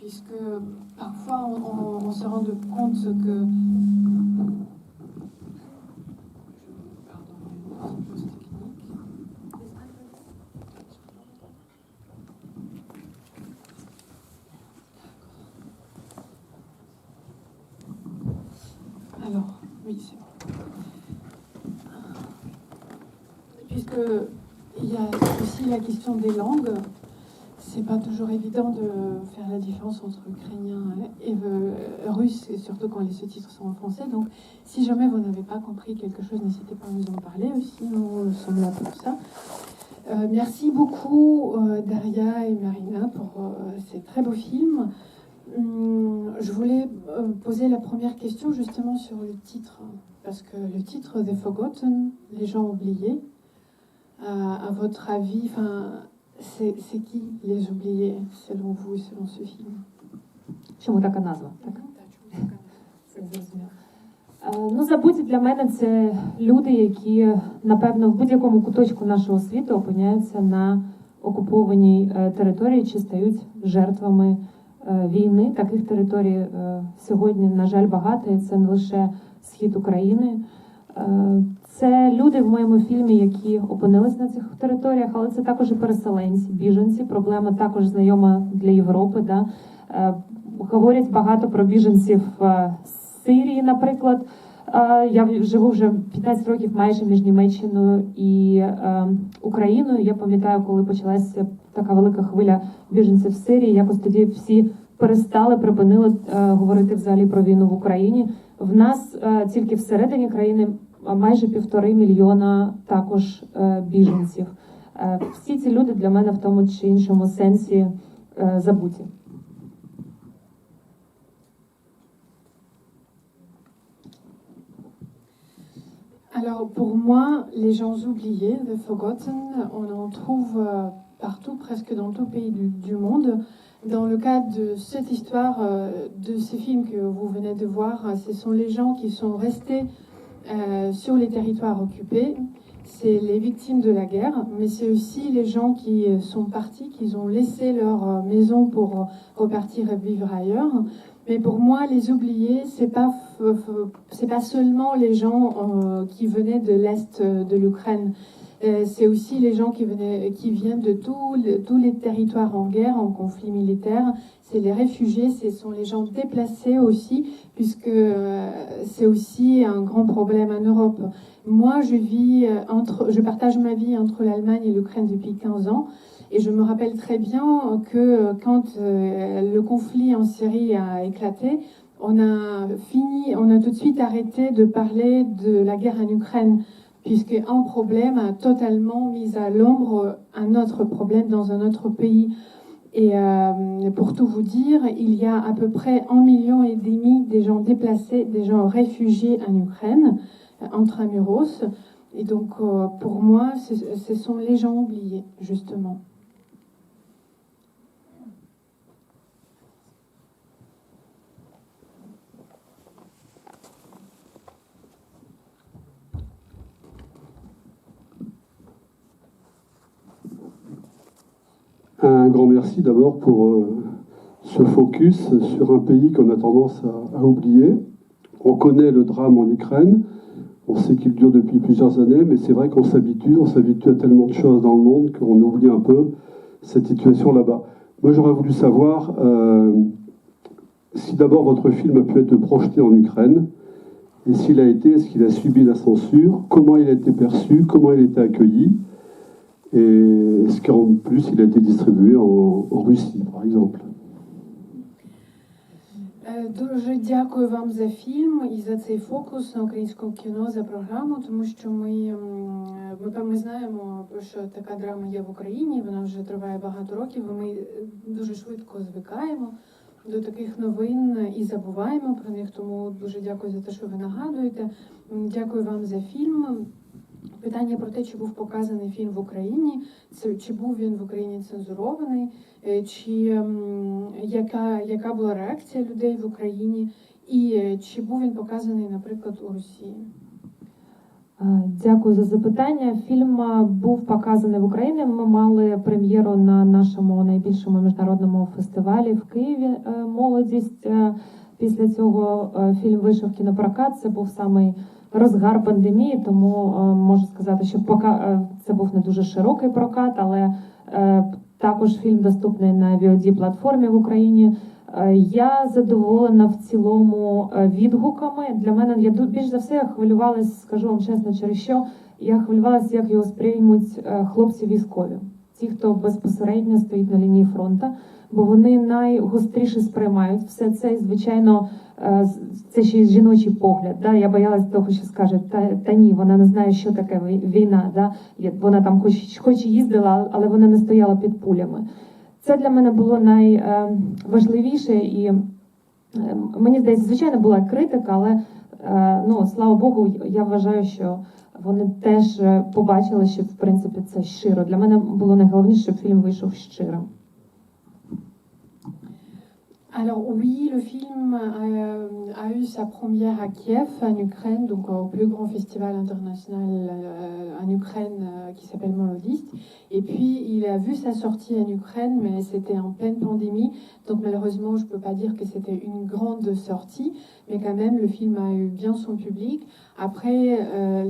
puisque parfois on se rend compte que... Pardon, une pause technique. Alors, oui, c'est bon. Puisque il y a aussi la question des langues. C'est pas toujours évident de faire la différence entre ukrainien et russe, et surtout quand les sous-titres sont en français. Donc, si jamais vous n'avez pas compris quelque chose, n'hésitez pas à nous en parler aussi. Nous sommes là pour ça. Merci beaucoup, Daria et Marina, pour ces très beaux films. Je voulais poser la première question justement sur le titre, parce que le titre The Forgotten, les gens oubliés, à votre avis, c'est qui les oubliés, selon vous et selon ce film? Чому така назва? Так? Це зрозуміло. Ну, забуті для мене це люди, які, напевно, в будь-якому куточку нашого світу опиняються на окупованій території чи стають жертвами війни. Таких територій сьогодні, на жаль, багато, і це не лише схід України. Це люди в моєму фільмі, які опинились на цих територіях, але це також і переселенці, біженці. Проблема також знайома для Європи. Да? Говорять багато про біженців з Сирії, наприклад. Я живу вже 15 років майже між Німеччиною і Україною. Я пам'ятаю, коли почалася така велика хвиля біженців з Сирії, якось тоді всі припинили говорити взагалі про війну в Україні. В нас тільки всередині країни майже 1,5 мільйона також біженців. Всі ці люди для мене в тому чи іншому сенсі забуті. Alors pour moi, les gens oubliés, the forgotten, on en trouve partout, presque dans tout pays du monde. Dans le cadre de cette histoire, de ces films que vous venez de voir, ce sont les gens qui sont restés sur les territoires occupés. C'est les victimes de la guerre, mais c'est aussi les gens qui sont partis, qui ont laissé leur maison pour repartir et vivre ailleurs. Mais pour moi, les oubliés, c'est pas seulement les gens qui venaient de l'Est de l'Ukraine. C'est aussi les gens qui viennent de tous les territoires en guerre, en conflit militaire. C'est les réfugiés, ce sont les gens déplacés aussi, puisque c'est aussi un grand problème en Europe. Moi, je partage ma vie entre l'Allemagne et l'Ukraine depuis 15 ans. Et je me rappelle très bien que quand le conflit en Syrie a éclaté, on a tout de suite arrêté de parler de la guerre en Ukraine, puisqu'un problème a totalement mis à l'ombre un autre problème dans un autre pays. Et pour tout vous dire, il y a à peu près 1,5 million des gens déplacés, des gens réfugiés en Ukraine, intramuros. Et donc, pour moi, ce sont les gens oubliés, justement. Un grand merci d'abord pour ce focus sur un pays qu'on a tendance à oublier. On connaît le drame en Ukraine, on sait qu'il dure depuis plusieurs années, mais c'est vrai qu'on s'habitue à tellement de choses dans le monde qu'on oublie un peu cette situation là-bas. Moi j'aurais voulu savoir si d'abord votre film a pu être projeté en Ukraine, et s'il a été, est-ce qu'il a subi la censure, comment il a été perçu, comment il a été accueilli, et est-ce qu'en plus il a été distribué en Russie, par exemple. Дуже дякую вам за фільм і за цей фокус на українському кіно, за програму, тому що ми знаємо, що така драма є в Україні, вона вже триває багато років, і ми дуже швидко звикаємо до таких новин і забуваємо про них, тому дуже дякую за те, що ви нагадуєте. Дякую вам за фільм. Питання про те, чи був показаний фільм в Україні, чи був він в Україні цензурований, чи яка була реакція людей в Україні, і чи був він показаний, наприклад, у Росії? Дякую за запитання. Фільм був показаний в Україні. Ми мали прем'єру на нашому найбільшому міжнародному фестивалі в Києві «Молодість». Після цього фільм вийшов в кінопрокат. Це був самий розгар пандемії, тому можу сказати, що це був не дуже широкий прокат, але також фільм доступний на VOD-платформі в Україні. Я задоволена в цілому відгуками. Для мене, я більш за все хвилювалася, скажу вам чесно, через що. Я хвилювалася, як його сприймуть хлопці військові. Ті, хто безпосередньо стоїть на лінії фронту, бо вони найгостріше сприймають все це. І, звичайно, це ще й жіночий погляд. Да? Я боялася того, що скаже, та ні, вона не знає, що таке війна. Да? Вона там хоч і їздила, але вона не стояла під пулями. Це для мене було найважливіше, і мені здається, звичайно, була критика, але, слава Богу, я вважаю, що вони теж побачили, що, в принципі, це щиро. Для мене було найголовніше, щоб фільм вийшов щирим. Alors oui, le film a eu sa première à Kiev, en Ukraine, donc au plus grand festival international en Ukraine qui s'appelle Molodist. Et puis il a vu sa sortie en Ukraine, mais c'était en pleine pandémie, donc malheureusement je ne peux pas dire que c'était une grande sortie, mais quand même le film a eu bien son public. Après,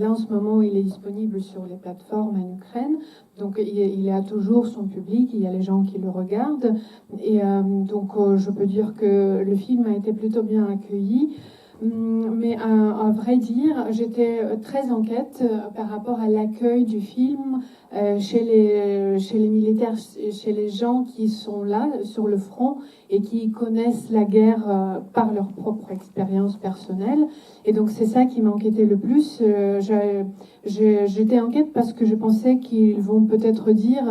là en ce moment il est disponible sur les plateformes en Ukraine, donc il a toujours son public, il y a les gens qui le regardent, et donc je peux dire que le film a été plutôt bien accueilli. Mais à vrai dire, j'étais très inquiète par rapport à l'accueil du film chez les militaires, chez les gens qui sont là sur le front et qui connaissent la guerre par leur propre expérience personnelle. Et donc c'est ça qui m'inquiétait le plus. J'étais inquiète parce que je pensais qu'ils vont peut-être dire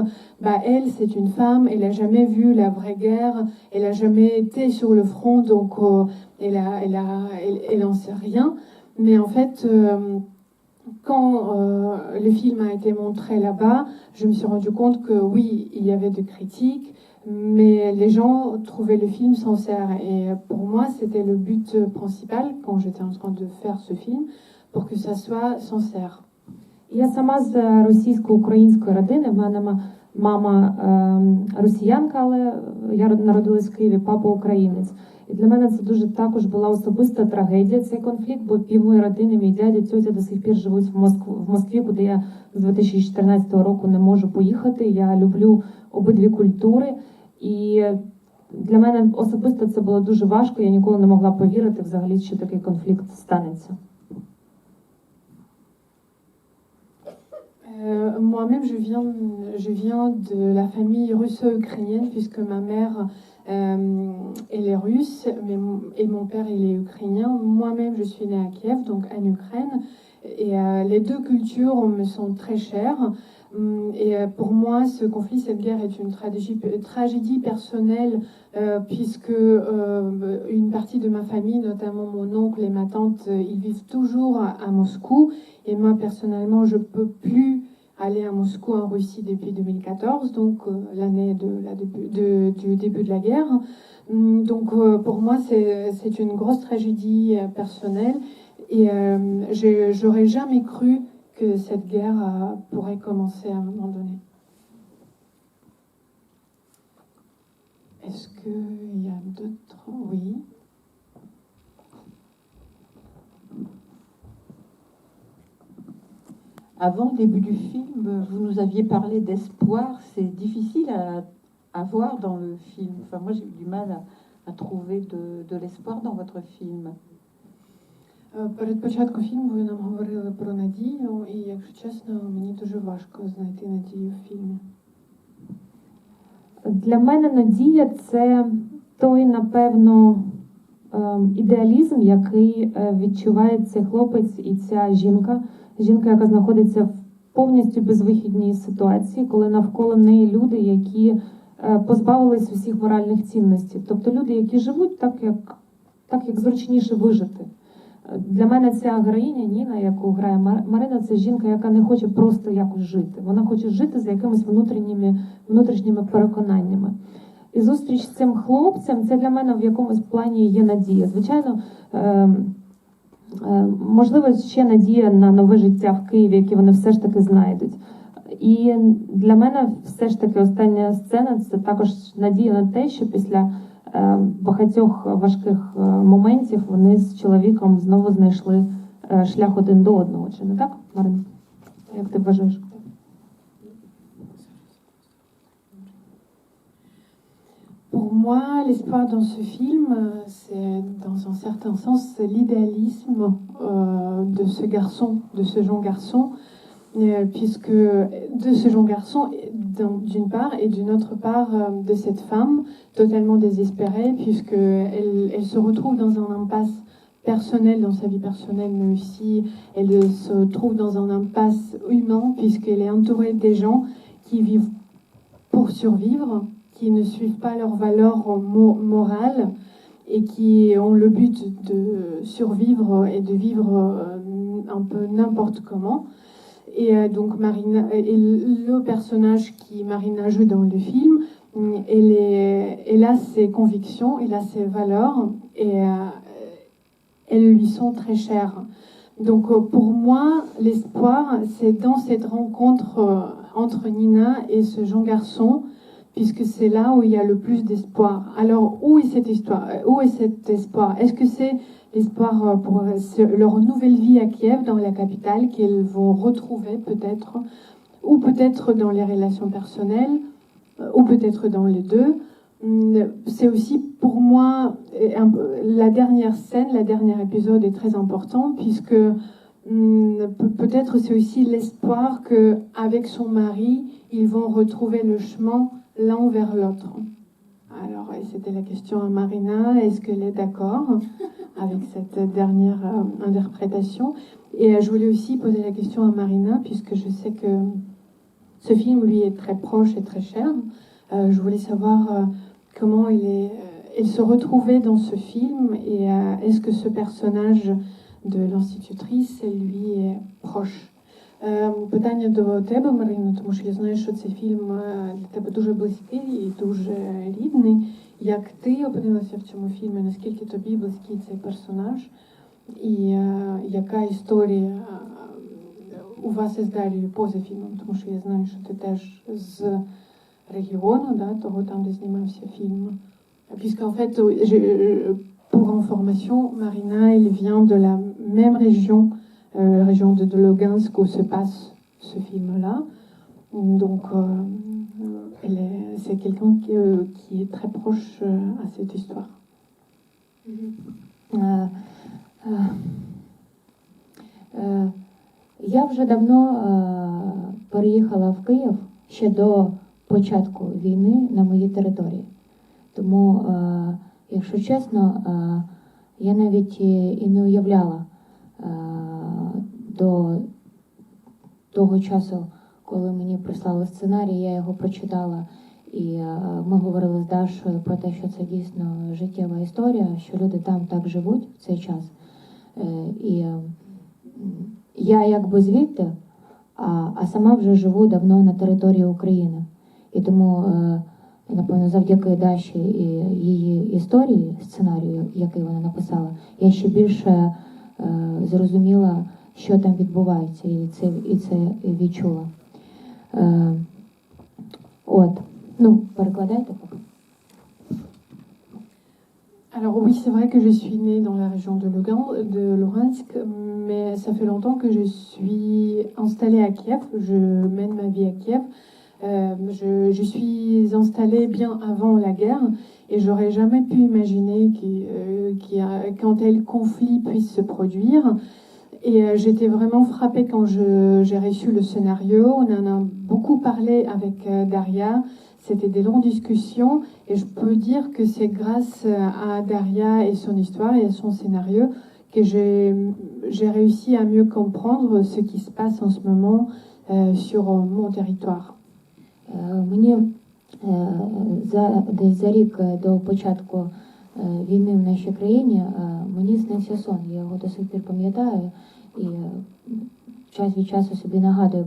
elle, c'est une femme, elle n'a jamais vu la vraie guerre, elle n'a jamais été sur le front, donc elle en sait rien. Mais en fait, quand le film a été montré là-bas, je me suis rendu compte que oui, il y avait des critiques, mais les gens trouvaient le film sincère. Et pour moi, c'était le but principal quand j'étais en train de faire ce film, pour que ça soit sincère. Я сама з російсько-української родини. В мене мама росіянка, але я народилась в Києві, папа українець. І для мене це дуже також була особиста трагедія, цей конфлікт, бо пів моєї родини, мій дядя, тьотя до сих пір живуть в Москві, куди я з 2014 року не можу поїхати. Я люблю обидві культури, і для мене особисто це було дуже важко, я ніколи не могла повірити взагалі, що такий конфлікт станеться. Moi-même, je viens de la famille russo-ukrainienne, puisque ma mère elle est russe et mon père il est ukrainien. Moi-même, je suis née à Kiev, donc en Ukraine, et les deux cultures me sont très chères. Et pour moi, ce conflit, cette guerre est une tragédie personnelle, puisque une partie de ma famille, notamment mon oncle et ma tante, ils vivent toujours à Moscou. Et moi, personnellement, je ne peux plus aller à Moscou en Russie depuis 2014, donc l'année du début de la guerre. Donc pour moi, c'est une grosse tragédie personnelle. Et j'aurais jamais cru que cette guerre pourrait commencer à un moment donné. Est-ce qu'il y a d'autres? Oui. Avant le début du film, vous nous aviez parlé d'espoir. C'est difficile à voir dans le film. Enfin, moi, j'ai eu du mal à trouver de l'espoir dans votre film. Перед початком фільму ви нам говорили про надію, і, якщо чесно, мені дуже важко знайти надію в фільмі. Для мене надія – це той, напевно, ідеалізм, який відчуває цей хлопець і ця жінка. Жінка, яка знаходиться в повністю безвихідній ситуації, коли навколо неї люди, які позбавились усіх моральних цінностей. Тобто люди, які живуть так, як зручніше вижити. Для мене ця героїня Ніна, яку грає Марина, це жінка, яка не хоче просто якось жити. Вона хоче жити за якимись внутрішніми переконаннями. І зустріч з цим хлопцем, це для мене в якомусь плані є надія. Звичайно, Можливо, ще надія на нове життя в Києві, яке вони все ж таки знайдуть. І для мене все ж таки остання сцена – це також надія на те, що після багатьох важких моментів вони з чоловіком знову знайшли шлях один до одного. Чи не так, Марин? Як ти вважаєш? Pour moi, l'espoir dans ce film, c'est dans un certain sens l'idéalisme de ce garçon, de ce jeune garçon, puisque de ce jeune garçon d'une part et d'une autre part de cette femme totalement désespérée, puisqu'elle se retrouve dans un impasse personnelle, dans sa vie personnelle, mais aussi elle se trouve dans un impasse humain, puisqu'elle est entourée des gens qui vivent pour survivre, qui ne suivent pas leurs valeurs morales et qui ont le but de survivre et de vivre un peu n'importe comment. Et donc Marina, et le personnage qui Marina joue dans le film, elle a ses convictions, elle a ses valeurs et elles lui sont très chères. Donc pour moi, l'espoir, c'est dans cette rencontre entre Nina et ce jeune garçon, puisque c'est là où il y a le plus d'espoir. Alors, où est cette histoire? Où est cet espoir? Est-ce que c'est l'espoir pour leur nouvelle vie à Kiev, dans la capitale, qu'elles vont retrouver peut-être, ou peut-être dans les relations personnelles, ou peut-être dans les deux? C'est aussi pour moi, la dernière scène, le dernier épisode est très important, puisque peut-être c'est aussi l'espoir qu'avec son mari, ils vont retrouver le chemin l'un vers l'autre. Alors, c'était la question à Marina, est-ce qu'elle est d'accord avec cette dernière interprétation? Et je voulais aussi poser la question à Marina, puisque je sais que ce film lui est très proche et très cher. Je voulais savoir comment elle se retrouvait dans ce film, et est-ce que ce personnage de l'institutrice lui est proche? Питання до тебе, Марино, тому що я знаю, що цей фільм для тебе дуже близький і дуже рідний. Як ти опинилася в цьому фільмі, наскільки тобі близький цей персонаж, і яка історія у вас із Дарією поза фільмом, тому що я знаю, що ти теж з регіону, да, того там, де знімався фільм. Puisqu'en fait, pour information, Marina, elle vient de la même région, région de Lugansk où se passe ce film-là. Donc, c'est quelqu'un qui est très proche à cette histoire. Я вже давно переїхала в Київ ще до початку війни на моїй території. Тому, якщо чесно, я навіть і не уявляла до того часу, коли мені прислали сценарій, я його прочитала, і ми говорили з Дашою про те, що це дійсно життєва історія, що люди там так живуть в цей час. І я якби звідти, а сама вже живу давно на території України. І тому, напевно, завдяки Даші і її історії, сценарію, який вона написала, я ще більше зрозуміла, що там відбувається, і це відчула. От. Ну, перекладайте поки. Alors oui, c'est vrai que je suis née dans la région de Lugansk, mais ça fait longtemps que je suis installée à Kiev. Je mène ma vie à Kiev. Je suis installée bien avant la guerre et j'aurais jamais pu imaginer qu'un tel conflit puisse se produire. Et j'étais vraiment frappée quand j'ai reçu le scénario. On en a beaucoup parlé avec Daria. C'était des longues discussions et je peux dire que c'est grâce à Daria et son histoire et à son scénario que j'ai réussi à mieux comprendre ce qui se passe en ce moment sur mon territoire. Мені десь за рік до початку війни в нашій країні мені снився сон. Я його до сих пір пам'ятаю і час від часу собі нагадую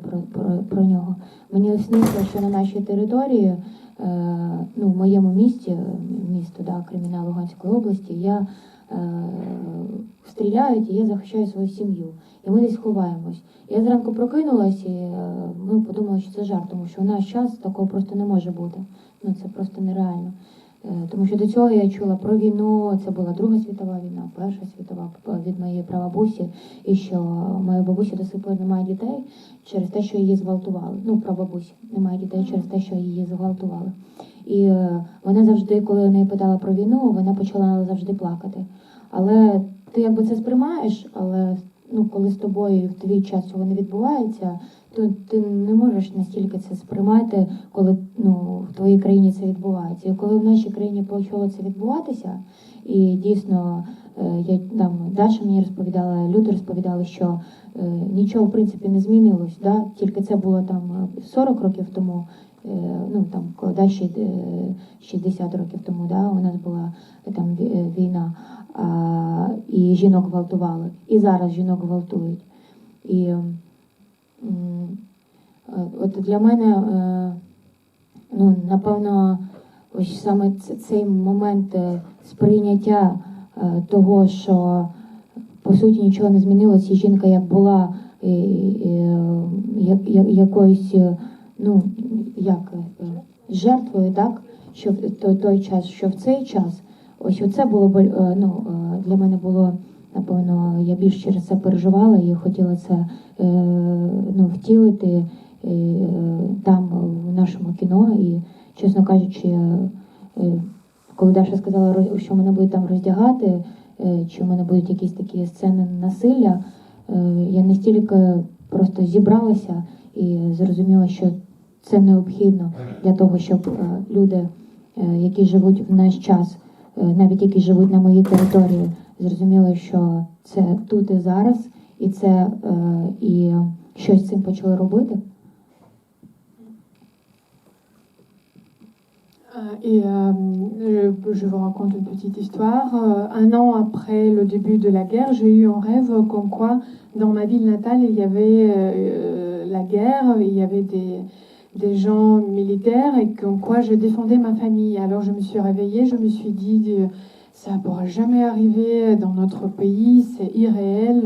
про нього. Мені снилося, що на нашій території ну, в моєму місті, місто Кремінна Луганської області, я стріляють, і я захищаю свою сім'ю. І ми десь ховаємось. Я зранку прокинулась, і ми подумали, що це жарт, тому що в наш час такого просто не може бути. Ну, це просто нереально. Тому що до цього я чула про війну, це була Друга світова війна, Перша світова від моєї прабабусі, і що моя бабуся до сих пор не має дітей через те, що її зґвалтували. Ну, прабабусі немає дітей через те, що її зґвалтували. І вона завжди, коли я неї питала про війну, вона почала завжди плакати. Але ти якби це сприймаєш, але ну, коли з тобою в твій час цього не відбувається, то ти не можеш настільки це сприймати, коли ну, в твоїй країні це відбувається. І коли в нашій країні почало це відбуватися, і дійсно, Даша мені розповідала, люди розповідали, що нічого в принципі не змінилось, да? Тільки це було там 40 років тому, ну там, коли ще 60 років тому, да? У нас була там війна, і жінок гвалтували. І зараз жінок гвалтують. І от для мене, ну, напевно, ось саме цей момент сприйняття того, що по суті нічого не змінилося, і жінка як була якоюсь, ну, як жертвою, так, що в той час, що в цей час, ось оце було, ну, для мене було, напевно, я більш через це переживала і хотіла це ну, втілити там, в нашому кіно. І, чесно кажучи, коли Даша сказала, що мене будуть там роздягати, чи в мене будуть якісь такі сцени насилля, я настільки просто зібралася і зрозуміла, що це необхідно для того, щоб люди, які живуть в наш час, навіть які живуть на моїй території, зрозуміли, що це тут і зараз, і це і щось з цим почали робити. Et je vous raconte une petite histoire. Un an après le début de la guerre, j'ai eu un rêve comme quoi dans ma ville natale, il y avait la guerre, il y avait des gens militaires et comme quoi je défendais ma famille. Alors je me suis réveillée, je me suis dit, ça ne pourra jamais arriver dans notre pays, c'est irréel,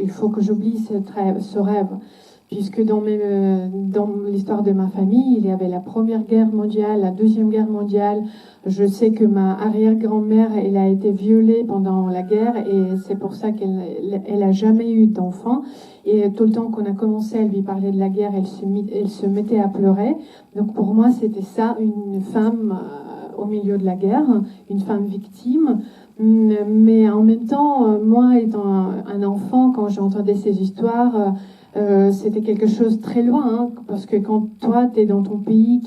il faut que j'oublie ce rêve. Puisque dans l'histoire de ma famille, il y avait la Première Guerre mondiale, la Deuxième Guerre mondiale. Je sais que ma arrière-grand-mère, elle a été violée pendant la guerre et c'est pour ça qu'elle a jamais eu d'enfant. Et tout le temps qu'on a commencé à lui parler de la guerre, elle se mettait à pleurer. Donc pour moi, c'était ça, une femme au milieu de la guerre, une femme victime. Mais en même temps, moi étant un enfant, quand j'entendais ces histoires, c'était quelque chose de très loin, hein, parce que quand toi, tu es dans ton pays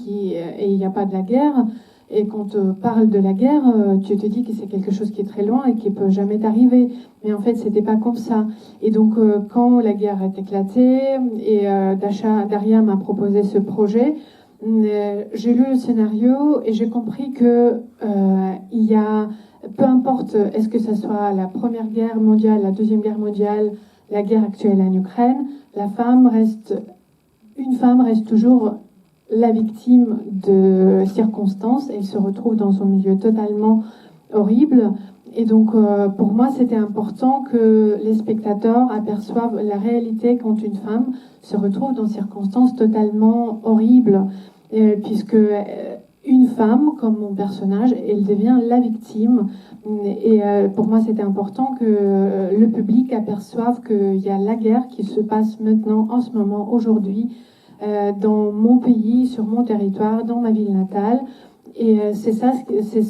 et il n'y a pas de la guerre, et qu'on te parle de la guerre, tu te dis que c'est quelque chose qui est très loin et qui peut jamais t'arriver. Mais en fait, c'était pas comme ça. Et donc, quand la guerre est éclatée et Daria m'a proposé ce projet, j'ai lu le scénario et j'ai compris que il y a, peu importe, est-ce que ça soit la Première Guerre mondiale, la Deuxième Guerre mondiale, la guerre actuelle en Ukraine, une femme reste toujours la victime de circonstances. Elle se retrouve dans un milieu totalement horrible. Et donc, pour moi, c'était important que les spectateurs aperçoivent la réalité quand une femme se retrouve dans des circonstances totalement horribles. Puisque une femme, comme mon personnage, elle devient la victime. Et pour moi, c'était important que le public aperçoive qu'il y a la guerre qui se passe maintenant, en ce moment, aujourd'hui, dans mon pays, sur mon territoire, dans ma ville natale. Et c'est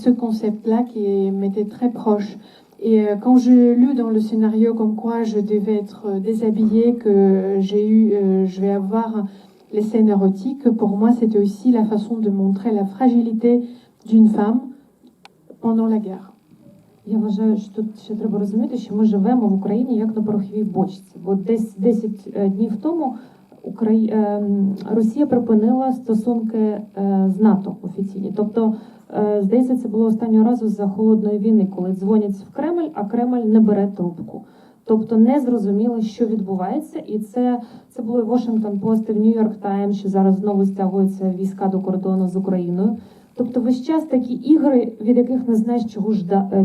ce concept-là qui m'était très proche. Et quand j'ai lu dans le scénario comme quoi je devais être déshabillée, que je vais avoir les scènes érotiques, pour moi, c'était aussi la façon de montrer la fragilité d'une femme pendant la guerre. Я вважаю, що тут ще треба розуміти, що ми живемо в Україні як на пороховій бочці. Бо десь 10 днів тому Росія припинила стосунки з НАТО офіційні. Тобто, здається, це було останнього разу за Холодної війни, коли дзвонять в Кремль, а Кремль не бере трубку. Тобто не зрозуміли, що відбувається, і це було і Washington Post, і в New York Times, що зараз знову стягуються війська до кордону з Україною. Тобто весь час такі ігри, від яких не знаєш, чого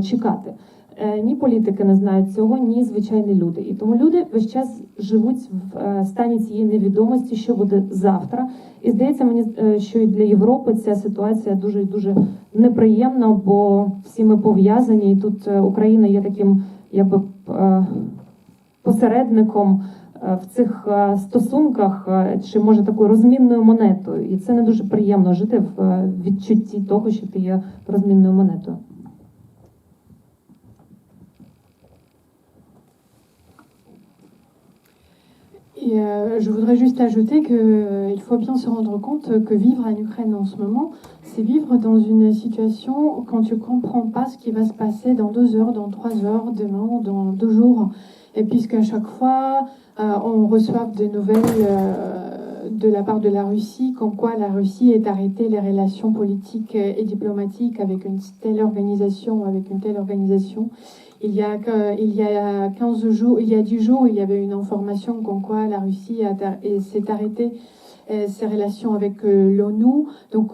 чекати. Ні політики не знають цього, ні звичайні люди. І тому люди весь час живуть в стані цієї невідомості, що буде завтра. І здається мені, що і для Європи ця ситуація дуже і дуже неприємна, бо всі ми пов'язані, і тут Україна є таким, якби, посередником в цих стосунках, чи може такою розмінною монетою. І це не дуже приємно жити в відчутті того, що ти є розмінною монетою. Et je voudrais juste ajouter qu'il faut bien se rendre compte que vivre en Ukraine en ce moment, c'est vivre dans une situation quand tu ne comprends pas ce qui va se passer dans 2 heures, dans 3 heures, demain ou dans 2 jours. Et puisqu'à chaque fois, on reçoit des nouvelles de la part de la Russie, comme quoi la Russie ait arrêté les relations politiques et diplomatiques avec une telle organisation, avec une telle organisation. Il y a 15 jours, il y a 10 jours, il y avait une information comme quoi la Russie s'est arrêtée ses relations avec l'ONU. Donc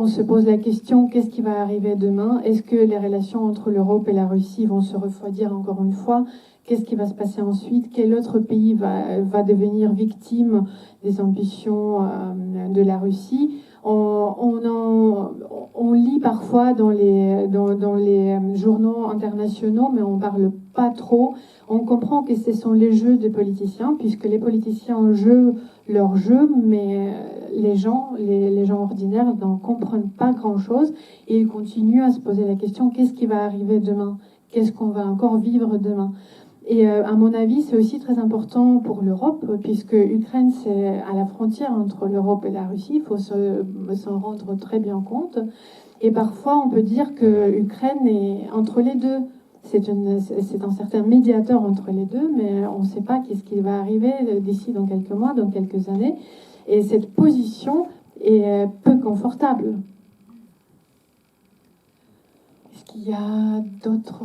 on se pose la question, qu'est-ce qui va arriver demain? Est-ce que les relations entre l'Europe et la Russie vont se refroidir encore une fois? Qu'est-ce qui va se passer ensuite? Quel autre pays va devenir victime des ambitions de la Russie? On lit parfois dans les journaux internationaux, mais on ne parle pas trop. On comprend que ce sont les jeux des politiciens, puisque les politiciens jouent leur jeu, mais les gens ordinaires n'en comprennent pas grand-chose et ils continuent à se poser la question, qu'est-ce qui va arriver demain? Qu'est-ce qu'on va encore vivre demain? Et à mon avis, c'est aussi très important pour l'Europe, puisque Ukraine, c'est à la frontière entre l'Europe et la Russie. Il faut s'en rendre très bien compte. Et parfois, on peut dire que Ukraine est entre les deux. C'est un certain médiateur entre les deux, mais on ne sait pas qu'est-ce qui va arriver d'ici dans quelques mois, dans quelques années. Et cette position est peu confortable. Est-ce qu'il y a d'autres